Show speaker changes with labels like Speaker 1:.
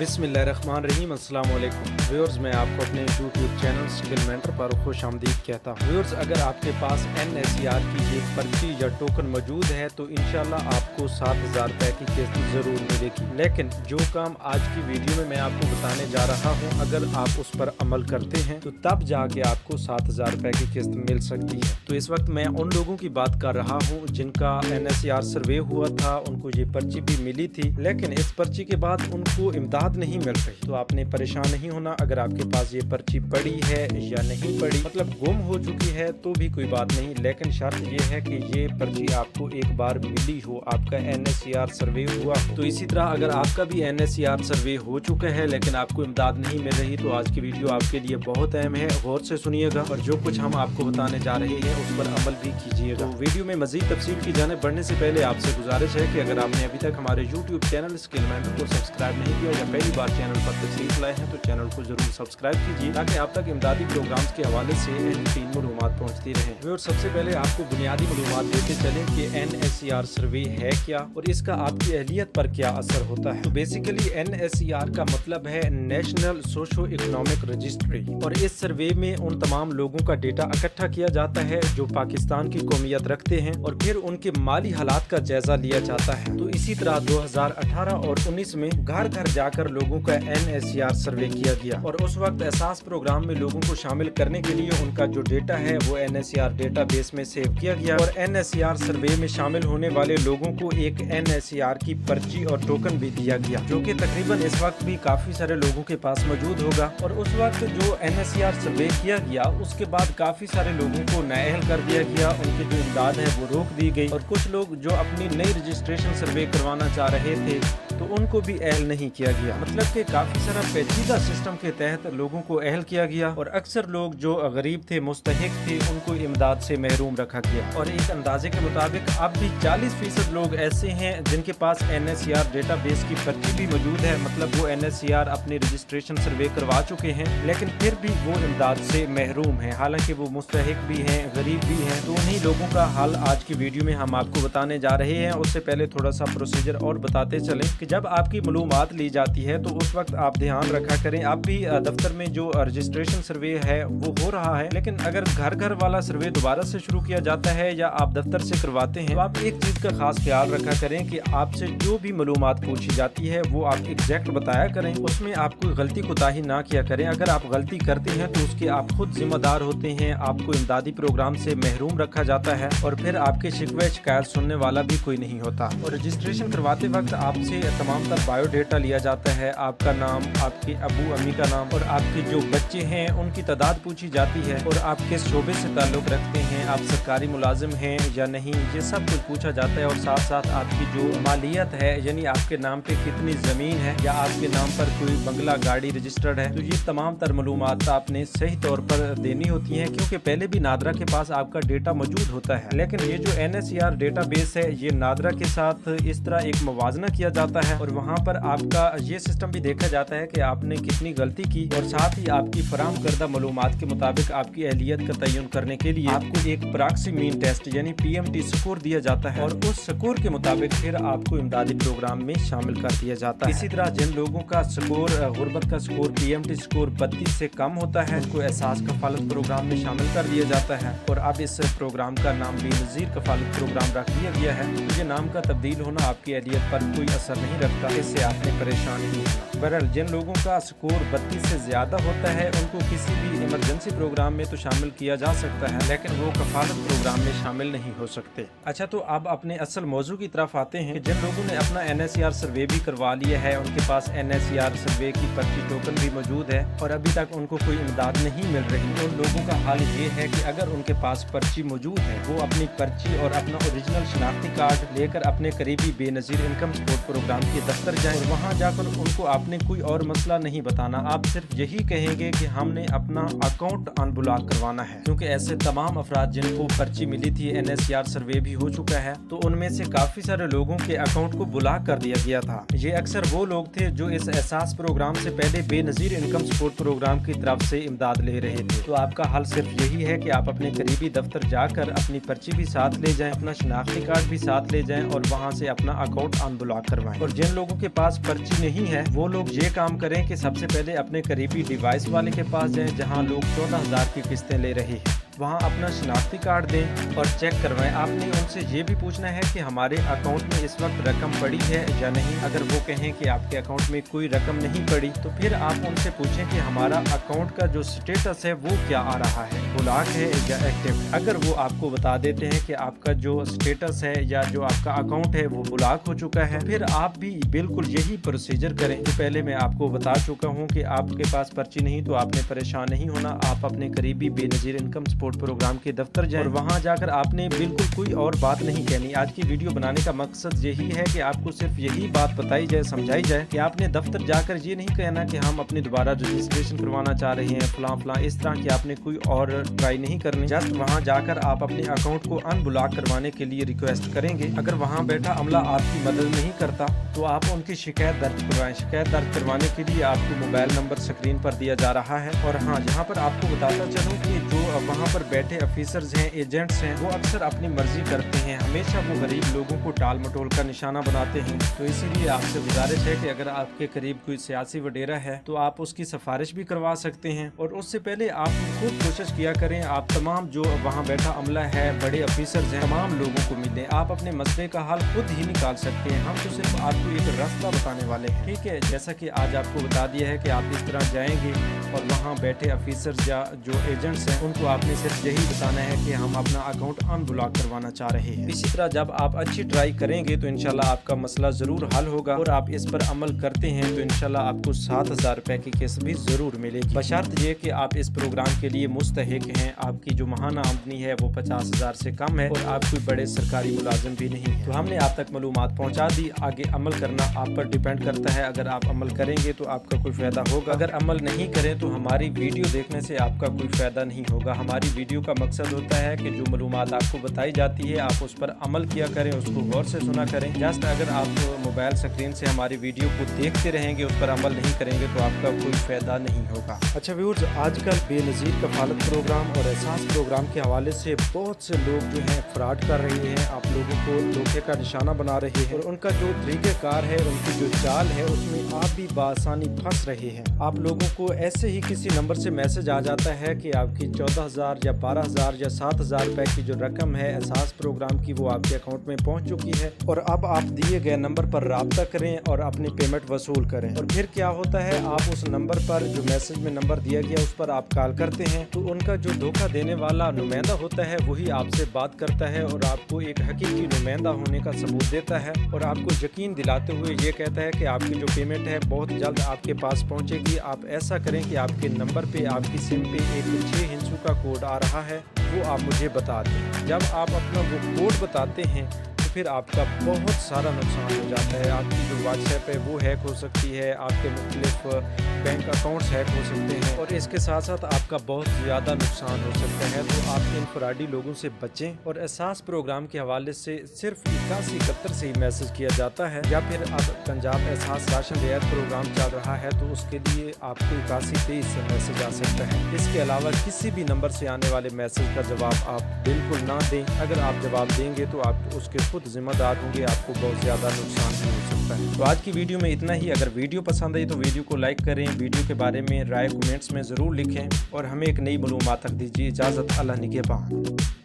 Speaker 1: बिस्मिल्लाहिर्रहमानिर्रहीम। अस्सलाम वालेकुम व्यूअर्स, मैं आपको अपने यूट्यूब चैनल स्किल मेंटर पर खुश आमदीद कहता हूँ। व्यूअर्स, अगर आपके पास NSER की ये पर्ची या टोकन मौजूद है तो इंशाल्लाह आपको 7,000 रुपये की किस्त ज़रूर मिलेगी। लेकिन जो काम आज की वीडियो में मैं आपको बताने जा रहा हूँ, अगर आप उस पर अमल करते हैं तो तब जाके आपको 7,000 रुपये की किस्त मिल सकती है। तो इस वक्त मैं उन लोगों की बात कर रहा हूँ जिनका NSER सर्वे हुआ था, उनको ये पर्ची भी मिली थी, लेकिन इस पर्ची के बाद उनको इमदाद नहीं मिल रही। तो आपने परेशान नहीं होना। अगर आपके पास ये पर्ची पड़ी है या नहीं पड़ी, मतलब गुम हो चुकी है, तो भी कोई बात नहीं, लेकिन शर्त ये है कि ये पर्ची आपको एक बार मिली हो, आपका NSER सर्वे हुआ हो। तो इसी तरह अगर आपका भी NSER सर्वे हो चुका है लेकिन आपको इमदाद नहीं मिल रही, तो आज की वीडियो आपके लिए बहुत अहम है, गौर से सुनिएगा और जो कुछ हम आपको बताने जा रहे हैं उस पर अमल भी कीजिएगा। तो वीडियो में मजीद तफसील की जाने बढ़ने से पहले आपसे गुजारिश है कि अगर आपने अभी तक हमारे YouTube चैनल स्किल मेंटर को सब्सक्राइब नहीं किया या पहली बार चैनल पर तशरीफ लाए हैं तो चैनल को जरूर सब्सक्राइब कीजिए ताकि आप तक इमदादी प्रोग्राम्स के हवाले से अहम मालूमात पहुंचती रहें। और सबसे पहले आपको बुनियादी मालूमात देते चलें कि NSER सर्वे है क्या और इसका आपकी अहलियत पर क्या असर होता है। तो बेसिकली NSER का मतलब है नेशनल सोशो इकोनॉमिक रजिस्ट्री, और इस सर्वे में उन तमाम लोगों का डेटा इकट्ठा किया जाता है जो पाकिस्तान की कौमियत रखते हैं और फिर उनके माली हालात का जायजा लिया जाता है। तो इसी तरह 2018 और 19 में घर घर जाकर लोगों का NSER सर्वे किया गया और उस वक्त एहसास प्रोग्राम में लोगों को शामिल करने के लिए उनका जो डेटा है वो NSER डेटाबेस में सेव किया गया और NSER सर्वे में शामिल होने वाले लोगों को एक NSER की पर्ची और टोकन भी दिया गया, जो कि तकरीबन इस वक्त भी काफी सारे लोगों के पास मौजूद होगा। और उस वक्त जो NSER सर्वे किया गया उसके बाद काफी सारे लोगों को नाअहल कर दिया गया, उनकी जो इमदाद है वो रोक दी गई और कुछ लोग जो अपनी नई रजिस्ट्रेशन सर्वे करवाना चाह रहे थे तो उनको भी अहल नहीं किया गया। मतलब कि काफी सारा पेचीदा सिस्टम के तहत लोगों को अहल किया गया और अक्सर लोग जो गरीब थे, मुस्तहिक थे, उनको इमदाद से महरूम रखा गया। और एक अंदाजे के मुताबिक अब भी 40% लोग ऐसे हैं जिनके पास NSER डेटाबेस की पर्ची भी मौजूद है, मतलब वो NSER अपनी रजिस्ट्रेशन सर्वे करवा चुके हैं लेकिन फिर भी वो इमदाद से महरूम है, हालांकि वो मुस्तहिक भी हैं, गरीब भी हैं। तो उन्हीं लोगों का हाल आज की वीडियो में हम आपको बताने जा रहे हैं। उससे पहले थोड़ा सा प्रोसीजर और बताते चलें कि जब आपकी मालूमात ली जाती है तो उस वक्त आप ध्यान रखा करें, आप भी दफ्तर में जो रजिस्ट्रेशन सर्वे है वो हो रहा है, लेकिन अगर घर घर वाला सर्वे दोबारा से शुरू किया जाता है या आप दफ्तर से करवाते हैं तो आप एक चीज का खास ख्याल रखा करें कि आपसे जो भी मालूमात पूछी जाती है वो आप एग्जैक्ट बताया करें, उसमें आप कोई गलती कोताही ना किया करें। अगर आप गलती करते हैं तो उसके आप खुद जिम्मेदार होते हैं, आपको इमदादी प्रोग्राम से महरूम रखा जाता है और फिर आपके शिकवे शिकायत सुनने वाला भी कोई नहीं होता। और रजिस्ट्रेशन करवाते वक्त आपसे तमाम तर बायोडेटा लिया जाता है, आपका नाम, आपके अबू अम्मी का नाम और आपके जो बच्चे हैं उनकी तादाद पूछी जाती है और आप किस शोबे से ताल्लुक रखते हैं, आप सरकारी मुलाजिम हैं या नहीं, ये सब कुछ पूछा जाता है। और साथ साथ आपकी जो मालियत है, यानी आपके नाम पे कितनी ज़मीन है या आपके नाम पर कोई बंगला गाड़ी रजिस्टर्ड है, तो ये तमाम तर मालूमात आपने सही तौर पर देनी होती हैं, क्योंकि पहले भी नादरा के पास आपका डेटा मौजूद होता है। लेकिन ये जो NSER डेटाबेस है ये नादरा के साथ इस तरह एक मुवाजना किया जाता है और वहाँ पर आपका ये सिस्टम भी देखा जाता है कि आपने कितनी गलती की और साथ ही आपकी फराहम करदा मालूमात के मुताबिक आपकी अहलियत का तयन करने के लिए आपको एक प्रॉक्सी मीन टेस्ट यानी PMT स्कोर दिया जाता है और उस स्कोर के मुताबिक फिर आपको इमदादी प्रोग्राम में शामिल कर दिया जाता है। इसी तरह जिन लोगों का स्कोर गुर्बत का स्कोर PMT स्कोर 32 से कम होता है उनको एहसास कफालत प्रोग्राम में शामिल कर दिया जाता है और अब इस प्रोग्राम का नाम बेनज़ीर कफालत प्रोग्राम रख दिया गया है। तो ये नाम का तब्दील होना आपकी अहलियत पर कोई असर नहीं रखता, इससे आपने परेशान नहीं होना। बहरहाल जिन लोगों का स्कोर 32 से ज्यादा होता है उनको किसी भी इमरजेंसी प्रोग्राम में तो शामिल किया जा सकता है लेकिन वो कफालत प्रोग्राम में शामिल नहीं हो सकते। अच्छा, तो अब अपने असल मौजू की तरफ आते हैं कि जिन लोगों ने अपना NSER सर्वे भी करवा लिया है, उनके पास NSER सर्वे की पर्ची टोकन भी मौजूद है और अभी तक उनको कोई इमदाद नहीं मिल रही, उन लोगों का हाल ये है कि अगर उनके पास पर्ची मौजूद है वो अपनी पर्ची और अपना ओरिजिनल शनाख्ती कार्ड लेकर अपने करीबी बेनज़ीर इनकम सपोर्ट प्रोग्राम के दफ्तर जाएं और वहाँ जाकर उनको आपने कोई और मसला नहीं बताना, आप सिर्फ यही कहेंगे कि हमने अपना अकाउंट अनब्लॉक करवाना है, क्योंकि ऐसे तमाम अफराद जिनको पर्ची मिली थी, NSER सर्वे भी हो चुका है, तो उनमें से काफी सारे लोगों के अकाउंट को ब्लॉक कर दिया गया था। ये अक्सर वो लोग थे जो इस एहसास प्रोग्राम से पहले बेनज़ीर इनकम सपोर्ट प्रोग्राम की तरफ से इमदाद ले रहे थे। तो आपका हल सिर्फ यही है कि आप अपने करीबी दफ्तर जाकर अपनी पर्ची भी साथ ले जाएं, अपना शनाख्ती कार्ड भी साथ ले जाएं और वहाँ से अपना अकाउंट अनब्लॉक करवाएं। और जिन लोगों के पास पर्ची नहीं है वो लोग लोग ये काम करें कि सबसे पहले अपने करीबी डिवाइस वाले के पास जाएं जहां लोग 14,000 की किस्तें ले रहे हैं, वहां अपना शनाख्ती कार्ड दें और चेक करवाएं। आपने उनसे ये भी पूछना है कि हमारे अकाउंट में इस वक्त रकम पड़ी है या नहीं। अगर वो कहें कि आपके अकाउंट में कोई रकम नहीं पड़ी तो फिर आप उनसे पूछें कि हमारा अकाउंट का जो स्टेटस है वो क्या आ रहा है, ब्लॉक है या एक्टिव। अगर वो आपको बता देते हैं कि आपका जो स्टेटस है या जो आपका अकाउंट है वो ब्लॉक हो चुका है, फिर आप भी बिल्कुल यही प्रोसीजर करें जो पहले मैं आपको बता चुका हूँ कि आपके पास पर्ची नहीं तो आपने परेशान नहीं होना। आप अपने करीबी बेनज़ीर इनकम सपोर्ट प्रोग्राम के दफ्तर जाएं और वहां जाकर आपने बिल्कुल कोई और बात नहीं कहनी। आज की वीडियो बनाने का मकसद यही है कि आपको सिर्फ यही बात बताई जाए, समझाई जाए कि आपने दफ्तर जाकर ये नहीं कहना कि हम अपनी दोबारा रजिस्ट्रेशन करवाना चाह रहे हैं फलां इस तरह की आपने कोई और ट्राई नहीं करनी। जस्ट वहां जाकर आप अपने अकाउंट को अनब्लॉक करवाने के लिए रिक्वेस्ट करेंगे। अगर वहां बैठा अमला आपकी मदद नहीं करता तो आप उनकी शिकायत दर्ज करवाएं। शिकायत दर्ज करवाने के लिए आपको मोबाइल नंबर स्क्रीन पर दिया जा रहा है। और हाँ, यहाँ पर आपको बताता चलूँ कि जो वहाँ पर बैठे ऑफिसर्स हैं, एजेंट्स हैं, वो अक्सर अपनी मर्जी करते हैं। हमेशा वो गरीब लोगों को टाल मटोल का निशाना बनाते हैं। तो इसीलिए आपसे गुजारिश है कि अगर आपके करीब कोई सियासी वडेरा है तो आप उसकी सिफारिश भी करवा सकते हैं। और उससे पहले आप खुद कोशिश किया करें, आप तमाम जो वहाँ बैठा अमला है, बड़े ऑफिसर्स हैं, तमाम लोगों को मिलें। आप अपने मसले का हल खुद ही निकाल सकते हैं। हम तो सिर्फ आपको एक रास्ता बताने वाले हैं, ठीक है। जैसा कि आज आपको बता दिया है कि आप इस तरह जाएंगे और वहाँ बैठे ऑफिसर्स या जो एजेंट्स हैं उनको आपने सिर्फ यही बताना है कि हम अपना अकाउंट अनब्लॉक करवाना चाह रहे हैं। इसी तरह जब आप अच्छी ट्राई करेंगे तो इंशाल्लाह आपका मसला जरूर हल होगा और आप इस पर अमल करते हैं तो इंशाल्लाह आपको 7,000 रुपए की किस्त भी जरूर मिलेगी, बशर्त ये कि आप इस प्रोग्राम के लिए मुस्तहिक हैं, आपकी जो माहाना आमदनी है वो 50,000 से कम है और आप कोई बड़े सरकारी मुलाजिम भी नहीं है। तो हमने आप तक मालूमात पहुँचा दी, आगे अमल करना आप पर डिपेंड करता है। अगर आप अमल करेंगे तो आपका कोई फायदा होगा, अगर अमल नहीं करें तो हमारी वीडियो देखने से आपका कोई फायदा नहीं होगा। हमारी वीडियो का मकसद होता है कि जो मालूमात आपको बताई जाती है आप उस पर अमल किया करें, उसको गौर से सुना करें। जस्ट अगर आप मोबाइल स्क्रीन से हमारी वीडियो को देखते रहेंगे, उस पर अमल नहीं करेंगे तो आपका कोई फायदा नहीं होगा। अच्छा व्यूअर्स, आजकल बेनज़ीर कफालत प्रोग्राम और एहसास प्रोग्राम के हवाले से बहुत से लोग जो हैं फ्रॉड कर रहे हैं, आप लोगों को धोखे का निशाना बना रहे हैं और उनका जो तरीक़ेकार है, उनकी जो चाल है, उसमें आप भी बआसानी फंस रहे हैं। आप लोगों को ऐसे ही किसी नंबर से मैसेज आ जाता है कि आपकी 14,000 या 12,000 या 7,000 रुपए की जो रकम है एहसास प्रोग्राम की वो आपके अकाउंट में पहुंच चुकी है और अब आप दिए गए नंबर पर राब्ता करें और अपनी पेमेंट वसूल करें। और फिर क्या होता है, आप उस नंबर पर जो मैसेज में नंबर दिया गया उस पर आप कॉल करते हैं तो उनका जो धोखा देने वाला नुमाइंदा होता है वही आपसे बात करता है और आपको एक हकीकी नुमाइंदा होने का सबूत देता है और आपको यकीन दिलाते हुए ये कहता है कि आपकी जो पेमेंट है बहुत जल्द आपके पास पहुंचेगी। आप ऐसा करें कि आपके नंबर पे, आपकी सिम पे एक 6 हिंसू का कोड आ रहा है, वो आप मुझे बता दें। जब आप अपना वो कोड बताते हैं तो फिर आपका बहुत सारा नुकसान हो जाता है। आपकी जो व्हाट्सएप है वो हैक हो सकती है, आपके मुख्तलिफ बैंक अकाउंट्स हैक हो सकते हैं और इसके साथ साथ आपका बहुत ज़्यादा नुकसान हो सकता है। तो आप इन फ्रॉडी लोगों से बचें। और एहसास प्रोग्राम के हवाले से सिर्फ 8171 से ही मैसेज किया जाता है, या फिर अब पंजाब एहसास राशन रियायत प्रोग्राम चल रहा है तो उसके लिए आपको 8123 से मैसेज आ सकता है। इसके अलावा किसी भी नंबर से आने वाले मैसेज का जवाब आप बिल्कुल ना दें। अगर आप जवाब देंगे तो आप उसके खुद जिम्मेदार होंगे, आपको बहुत ज़्यादा नुकसान भी हो सकता है। तो आज की वीडियो में इतना ही। अगर वीडियो पसंद आई तो वीडियो को लाइक करें, वीडियो के बारे में राय कमेंट्स में ज़रूर लिखें और हमें एक नई मालूमात तक दीजिए। इजाज़त, अल्लाह निगहबान।